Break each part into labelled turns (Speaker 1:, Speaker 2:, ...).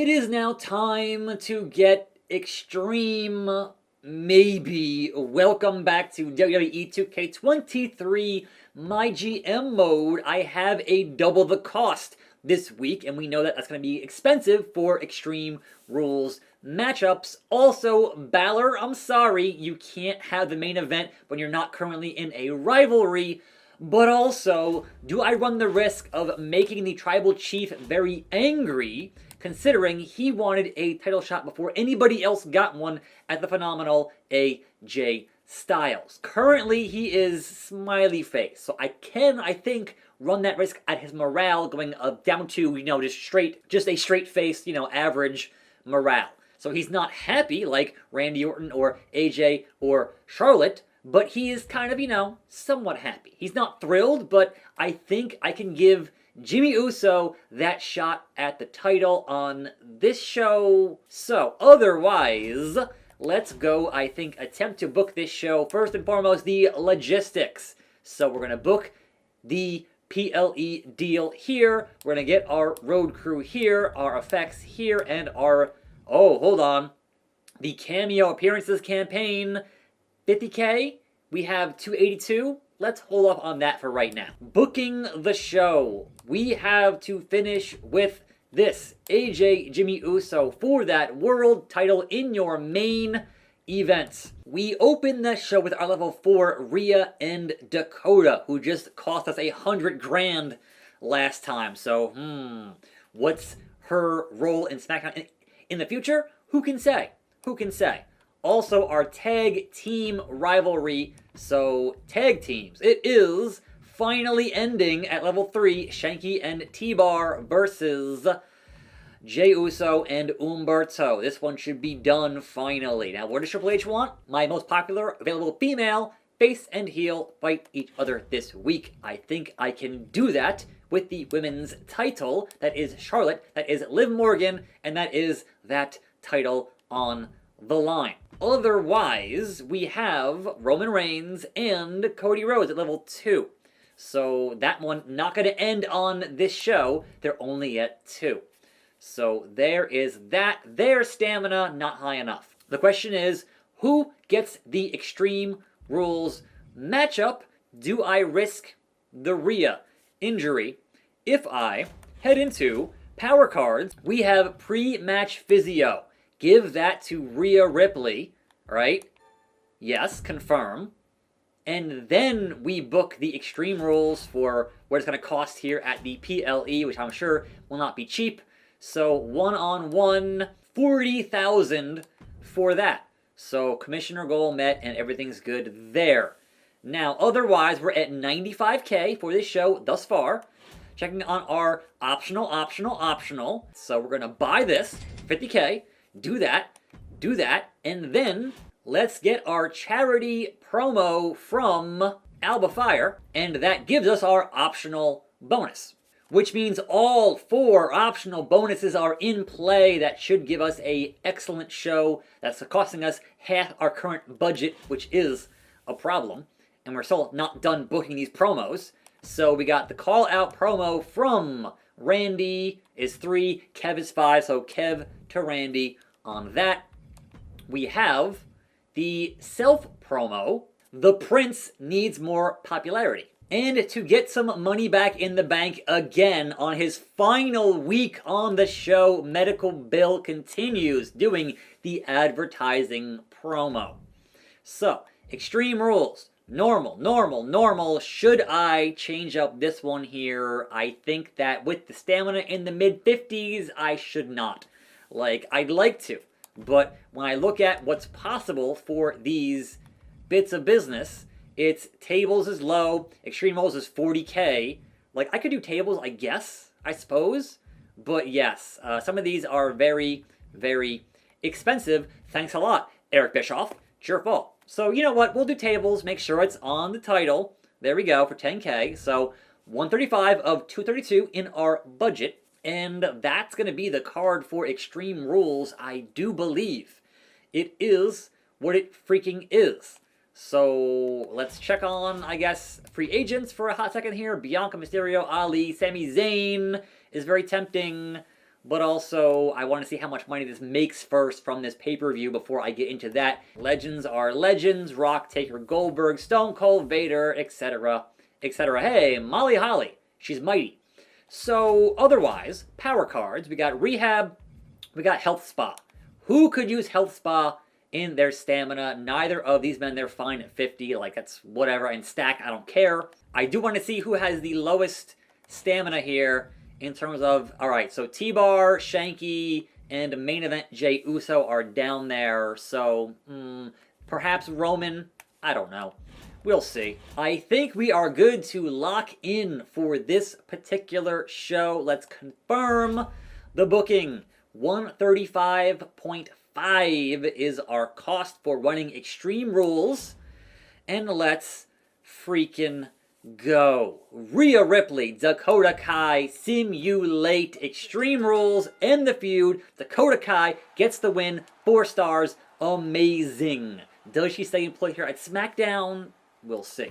Speaker 1: It is now time to get extreme, maybe. Welcome back to WWE 2K23 MyGM mode. I have a double the cost this week, and we know that that's going to be expensive for Extreme Rules matchups. Also, Balor, I'm sorry, you can't have the main event when you're not currently in a rivalry. But also, do I run the risk of making the Tribal Chief very angry, considering he wanted a title shot before anybody else got one at the phenomenal AJ Styles? Currently, he is smiley face, so I can, I think, run that risk at his morale going down to, just a straight face, average morale. So he's not happy like Randy Orton or AJ or Charlotte, but he is kind of, somewhat happy. He's not thrilled, but I think I can give Jimmy Uso that shot at the title on this show. So, otherwise, let's go, I think, attempt to book this show. First and foremost, the logistics. So we're going to book the PLE deal here. We're going to get our road crew here, our effects here, and our, the cameo appearances campaign. 50K, we have 282. Let's hold off on that for right now. Booking the show. We have to finish with this. AJ Jimmy Uso for that world title in your main event. We open the show with our level 4 Rhea and Dakota, who just cost us $100,000 last time. So, what's her role in SmackDown in the future? Who can say? Who can say? Also, our tag team rivalry, so tag teams. It is finally ending at level 3, Shanky and T-Bar versus Jey Uso and Humberto. This one should be done finally. Now, what does Triple H want? My most popular available female, face and heel, fight each other this week. I think I can do that with the women's title. That is Charlotte, that is Liv Morgan, and that is that title on the line. Otherwise, we have Roman Reigns and Cody Rhodes at level 2. So that one not going to end on this show. They're only at 2. So there is that. Their stamina not high enough. The question is, who gets the Extreme Rules matchup? Do I risk the Rhea injury if I head into Power Cards? We have pre-match physio. Give that to Rhea Ripley, right? Yes, confirm. And then we book the Extreme Rules for what it's going to cost here at the PLE, which I'm sure will not be cheap. So one-on-one, 40,000 for that. So commissioner goal met and everything's good there. Now, otherwise, we're at 95K for this show thus far. Checking on our optional. So we're going to buy this, 50K. Do that, and then let's get our charity promo from Alba Fire, and that gives us our optional bonus, which means all 4 optional bonuses are in play. That should give us an excellent show that's costing us half our current budget, which is a problem, and we're still not done booking these promos. So we got the call out promo from Randy is 3, Kev is 5, so Kev to Randy on that. We have the self promo, The Prince Needs More Popularity. And to get some money back in the bank again on his final week on the show, Medical Bill continues doing the advertising promo. So, Extreme Rules. Normal. Should I change up this one here? I think that with the stamina in the mid-50s, I should not. I'd like to. But when I look at what's possible for these bits of business, it's tables is low, Extreme Rules is 40K. I could do tables, I guess, I suppose. But yes, some of these are very, very expensive. Thanks a lot, Eric Bischoff. It's your fault. So, you know what? We'll do tables. Make sure it's on the title. There we go for 10K. So, 135 of 232 in our budget. And that's going to be the card for Extreme Rules, I do believe. It is what it freaking is. So, let's check on, I guess, free agents for a hot second here. Bianca, Mysterio, Ali, Sami Zayn is very tempting. but also I want to see how much money this makes first from this pay-per-view before I get into that. Legends are legends, Rock, Taker, Goldberg, Stone Cold, Vader, etc., etc. Hey, Molly Holly, she's mighty. So otherwise, power cards, we got Rehab, we got Health Spa. Who could use Health Spa in their stamina? Neither of these men, they're fine at 50, like that's whatever, and stack, I don't care. I do want to see who has the lowest stamina here in terms of, alright, so T-Bar, Shanky, and main event Jey Uso are down there, so perhaps Roman, I don't know. We'll see. I think we are good to lock in for this particular show. Let's confirm the booking. 135.5 is our cost for running Extreme Rules. And let's freaking go. Rhea Ripley, Dakota Kai, simulate Extreme Rules, end the feud. Dakota Kai gets the win, 4 stars, amazing. Does she stay employed here at SmackDown? We'll see.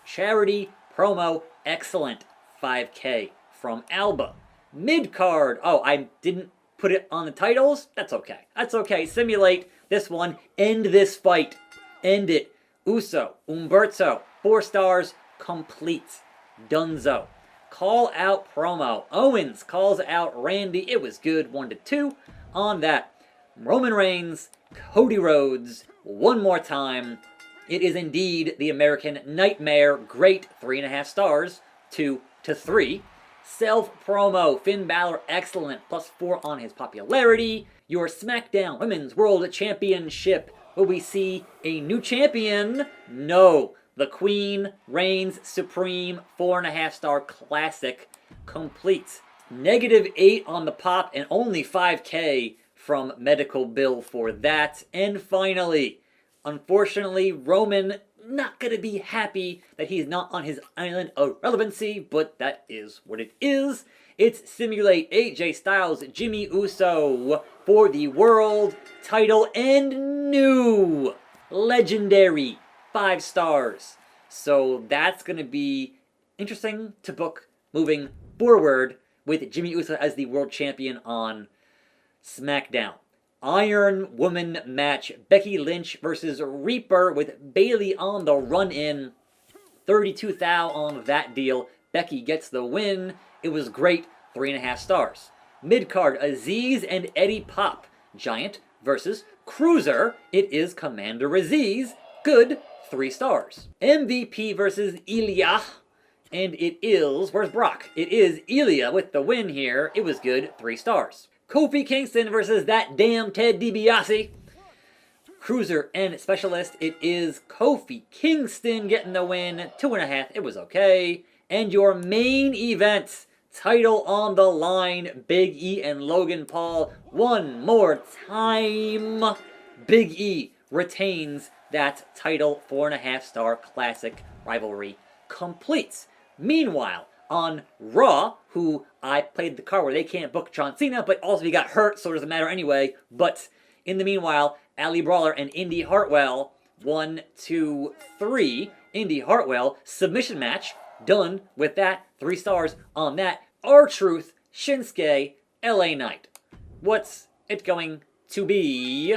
Speaker 1: Charity promo, excellent, 5K from Alba. Mid-card, oh, I didn't put it on the titles? That's okay. That's okay. Simulate this one. End this fight. End it. Uso, Umberto, 4 stars, complete. Dunzo. Call out promo. Owens calls out Randy. It was good. 1-2 on that. Roman Reigns, Cody Rhodes, one more time. It is indeed the American Nightmare. Great. 3.5 stars. 2-3. Self-promo, Finn Balor, excellent, +4 on his popularity. Your SmackDown Women's World Championship. Will we see a new champion? No. The Queen reigns supreme, 4.5 star classic, complete. -8 on the pop and only 5K from Medical Bill for that. And finally, unfortunately, Roman not gonna be happy that he's not on his island of relevancy, but that is what it is. It's Simulate AJ Styles, Jimmy Uso for the world title and new legendary 5 stars. So that's gonna be interesting to book moving forward with Jimmy Uso as the world champion on SmackDown. Iron Woman match, Becky Lynch versus Reaper with Bayley on the run-in. 32 thou on that deal. Becky gets the win. It was great, 3.5 stars. Mid-card, Aziz and Eddie Pop. Giant versus Cruiser. It is Commander Aziz. Good, 3 stars. MVP versus Ilya. And it is, where's Brock? It is Ilya with the win here. It was good, 3 stars. Kofi Kingston versus that damn Ted DiBiase. Cruiser and Specialist, it is Kofi Kingston getting the win. 2.5, it was okay. And your main event, title on the line, Big E and Logan Paul. One more time. Big E retains that title, 4.5 star classic rivalry complete. Meanwhile, on Raw, who I played the card where they can't book John Cena, but also he got hurt, so it doesn't matter anyway. But in the meanwhile, Ali Brawler and Indy Hartwell, 1, 2, 3. Indy Hartwell, submission match, done with that, 3 stars on that. R-Truth, Shinsuke, LA Knight. What's it going to be?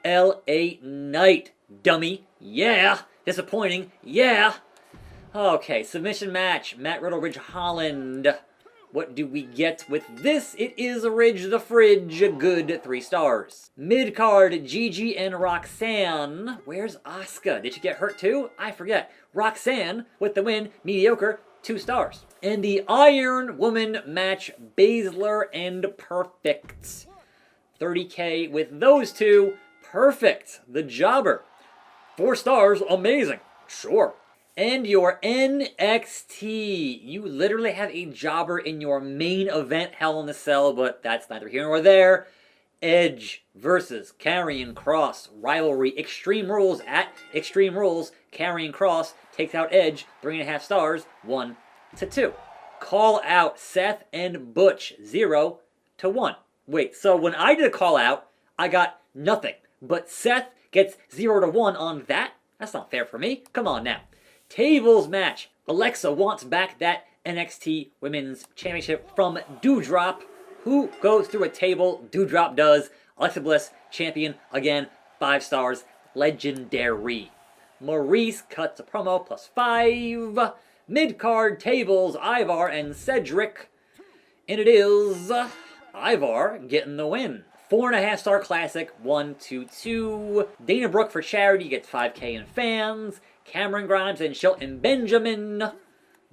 Speaker 1: LA Knight, dummy. Yeah. Disappointing. Yeah. Okay, submission match, Matt Riddle, Ridge Holland. What do we get with this? It is Ridge the Fridge, good, 3 stars. Mid-card, Gigi and Roxanne. Where's Asuka? Did she get hurt too? I forget. Roxanne with the win, mediocre, 2 stars. And the Iron Woman match, Baszler and Perfect. 30K with those two, Perfect, the jobber. 4 stars, amazing, sure. And your NXT. You literally have a jobber in your main event, Hell in a Cell, but that's neither here nor there. Edge versus Karrion Kross. Rivalry. Extreme Rules at Extreme Rules. Karrion Kross takes out Edge. 3.5 stars. 1-2. Call out Seth and Butch. 0-1. Wait, so when I did a call out, I got nothing. But Seth gets 0-1 on that? That's not fair for me. Come on now. Tables match. Alexa wants back that NXT Women's Championship from Doudrop. Who goes through a table? Doudrop does. Alexa Bliss, champion, again, 5 stars, legendary. Maurice cuts a promo, +5. Mid-card tables, Ivar and Cedric. And it is Ivar getting the win. 4.5-star classic, 1-2-2. Dana Brooke for charity gets 5K in fans. Cameron Grimes and Shelton Benjamin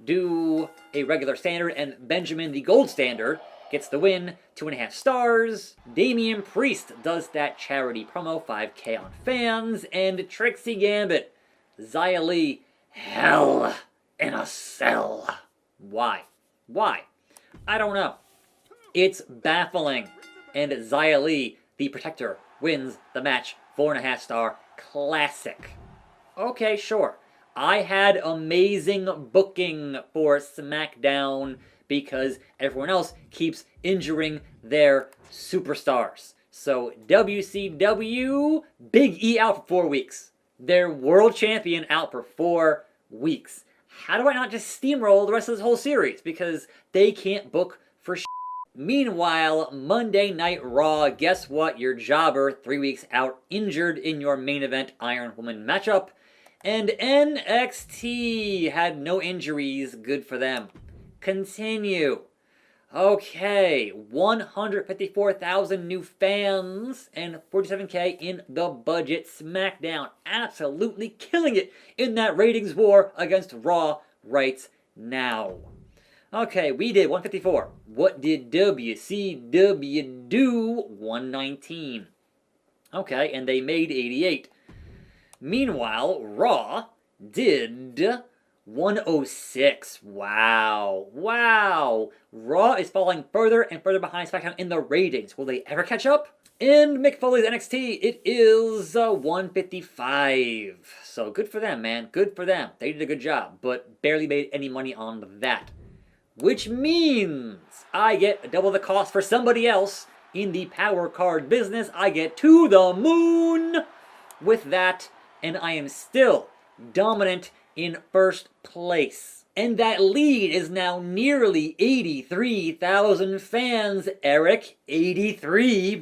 Speaker 1: do a regular standard, and Benjamin, the gold standard, gets the win, 2.5 stars. Damian Priest does that charity promo, 5K on fans. And Trixie Gambit, Xia Li, hell in a cell. Why? Why? I don't know. It's baffling. And Xia Li, the Protector, wins the match, 4.5-star classic. Okay, sure. I had amazing booking for SmackDown because everyone else keeps injuring their superstars. So WCW, Big E out for 4 weeks. Their world champion out for 4 weeks. How do I not just steamroll the rest of this whole series? Because they can't book for shit. Meanwhile, Monday Night Raw, guess what? Your jobber, 3 weeks out, injured in your main event Iron Woman matchup. And NXT had no injuries, good for them. Continue. Okay, 154,000 new fans and 47K in the budget. SmackDown absolutely killing it in that ratings war against Raw right now. Okay, we did 154. What did WCW do? 119. Okay, and they made 88. Meanwhile, Raw did 106. Wow. Wow. Raw is falling further and further behind SmackDown in the ratings. Will they ever catch up? In Mick Foley's NXT, it is 155. So good for them, man. Good for them. They did a good job, but barely made any money on that. Which means I get double the cost for somebody else in the power card business. I get to the moon with that, and I am still dominant in first place. And that lead is now nearly 83,000 fans, Eric. 83,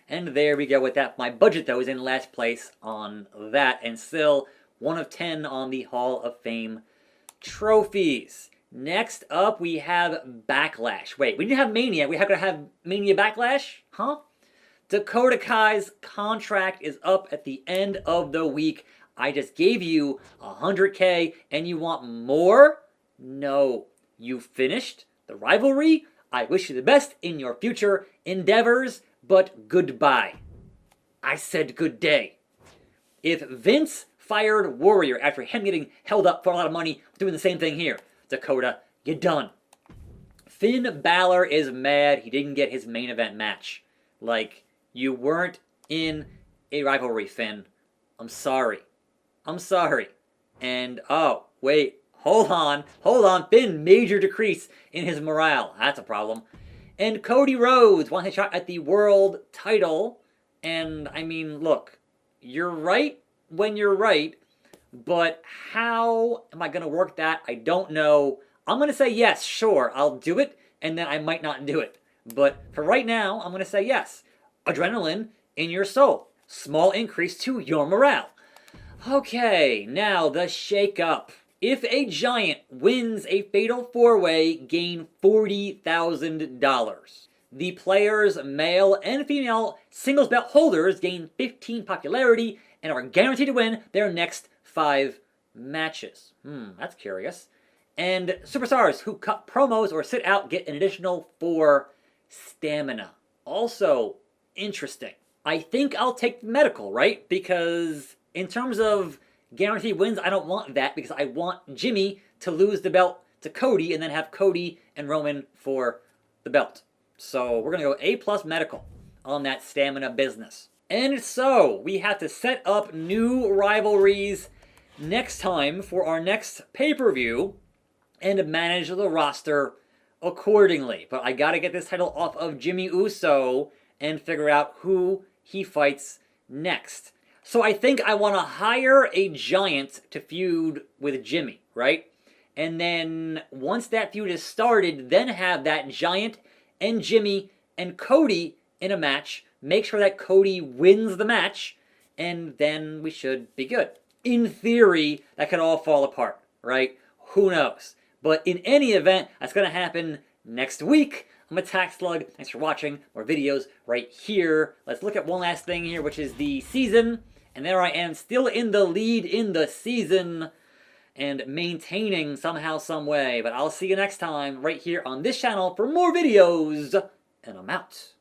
Speaker 1: And there we go with that. My budget, though, is in last place on that, and still 1 of 10 on the Hall of Fame trophies. Next up, we have Backlash. Wait, we didn't have Mania. We have to have Mania Backlash? Huh? Dakota Kai's contract is up at the end of the week. I just gave you 100K and you want more? No. You finished the rivalry? I wish you the best in your future endeavors, but goodbye. I said good day. If Vince fired Warrior after him getting held up for a lot of money, doing the same thing here. Dakota, you're done. Finn Balor is mad he didn't get his main event match. Like, you weren't in a rivalry, Finn. I'm sorry. I'm sorry. And, oh, wait, hold on. Finn, major decrease in his morale. That's a problem. And Cody Rhodes wants a shot at the world title. And, I mean, look, you're right when you're right, but how am I going to work that? I don't know. I'm going to say yes, sure, I'll do it, and then I might not do it. But for right now, I'm going to say yes. Adrenaline in your soul. Small increase to your morale. Okay, now the Shakeup. If a giant wins a fatal 4-way, gain $40,000. The players, male and female singles belt holders, gain 15 popularity and are guaranteed to win their next 5 matches. That's curious. And superstars who cut promos or sit out get an additional 4 stamina. Also interesting. I think I'll take medical, right? Because in terms of guaranteed wins, I don't want that because I want Jimmy to lose the belt to Cody and then have Cody and Roman for the belt. So we're going to go A+ medical on that stamina business. And so we have to set up new rivalries next time for our next pay-per-view and manage the roster accordingly. But I got to get this title off of Jimmy Uso and figure out who he fights next. So I think I want to hire a giant to feud with Jimmy, right? And then once that feud is started, then have that giant and Jimmy and Cody in a match, make sure that Cody wins the match, and then we should be good. In theory, that could all fall apart, right? Who knows? But in any event, that's going to happen next week. I'm attackslug. Thanks for watching. More videos right here. Let's look at one last thing here, which is the season. And there I am, still in the lead in the season and maintaining somehow, some way. But I'll see you next time right here on this channel for more videos. And I'm out.